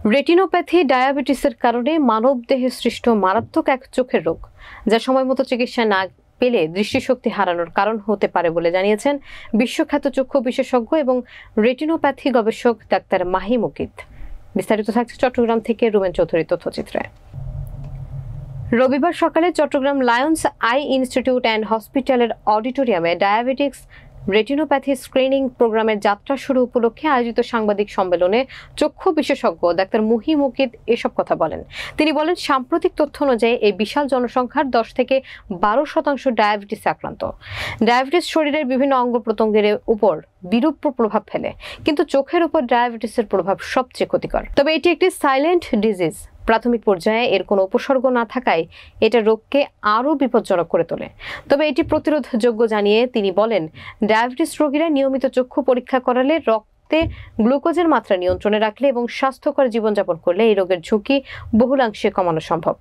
Retinopathy ডায়াবেটিসের কারণে মানবদেহে সৃষ্ট মারাত্মক এক চোখের রোগ, যা সময়মতো চিকিৎসা না পেলে দৃষ্টিশক্তি হারানোর কারণ হতে পারে বলে জানিয়েছেন বিশ্বখ্যাত চক্ষু বিশেষজ্ঞ এবং রেটিনোপ্যাথি গবেষক ডাক্তার মাহি মুকিত। বিস্তারিত থাকছে চট্টগ্রাম থেকে রুমেন চৌধুরীর তথ্যচিত্রে। রবিবার সকালে Chittagong Lions Eye Institute and হসপিটালের অডিটোরিয়ামে ডায়াবেটিক্স রেটিনোপ্যাথি স্ক্রিনিং প্রোগ্রামের যাত্রা শুরু উপলক্ষে আয়োজিত সাংবাদিক সম্মেলনে চক্ষু বিশেষজ্ঞ ডাক্তার মাহি মুকিত এসব কথা বলেন। তিনি বলেন, সাম্প্রতিক তথ্য অনুযায়ী এই বিশাল জনসংখ্যার 10 থেকে 12% ডায়াবেটিস আক্রান্ত। ডায়াবেটিস শরীরের বিভিন্ন অঙ্গ প্রত্যঙ্গের উপর বিরূপ প্রভাব ফেলে, কিন্তু চোখের উপর ডায়াবেটিসের প্রভাব সবচেয়ে ক্ষতিকর। তবে এটি একটি সাইলেন্ট ডিজিজ। প্রাথমিক পর্যায়ে এর কোনো উপসর্গ না থাকায় এটা রোগকে আরও বিপজ্জনক করে তোলে। তবে এটি প্রতিরোধযোগ্য জানিয়ে তিনি বলেন, ডায়াবেটিস রোগীরা নিয়মিত চক্ষু পরীক্ষা করালে, রক্তে গ্লুকোজের মাত্রা নিয়ন্ত্রণে রাখলে এবং স্বাস্থ্যকর জীবনযাপন করলে এই রোগের ঝুঁকি বহুলাংশে কমানো সম্ভব।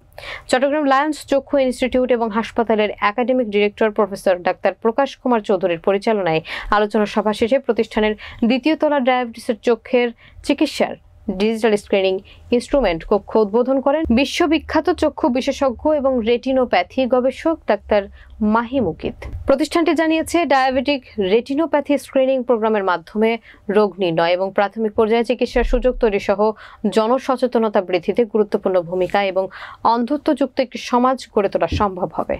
চট্টগ্রাম লায়ন্স চক্ষু ইনস্টিটিউট এবং হাসপাতালের একাডেমিক ডিরেক্টর প্রফেসর ডাক্তার প্রকাশ কুমার চৌধুরীর পরিচালনায় আলোচনা সভা শেষে প্রতিষ্ঠানের দ্বিতীয় তলার ডায়াবেটিসের চোখের চিকিৎসার ডিজিটাল স্ক্রিনিং ইনস্ট্রুমেন্ট কক্ষ উদ্বোধন করেন বিশ্ববিখ্যাত চক্ষু বিশেষজ্ঞ এবং রেটিনোপ্যাথি গবেষক ডাক্তার মাহি মুকিত। প্রতিষ্ঠানটি জানিয়েছে, ডায়াবেটিক রেটিনোপ্যাথি স্ক্রিনিং প্রোগ্রামের মাধ্যমে রোগ নির্ণয় এবং প্রাথমিক পর্যায়ে চিকিৎসার সুযোগ তৈরি সহ জনসচেতনতা বৃদ্ধিতে গুরুত্বপূর্ণ ভূমিকা এবং অন্ধত্বযুক্ত একটি সমাজ গড়ে তোলা সম্ভব হবে।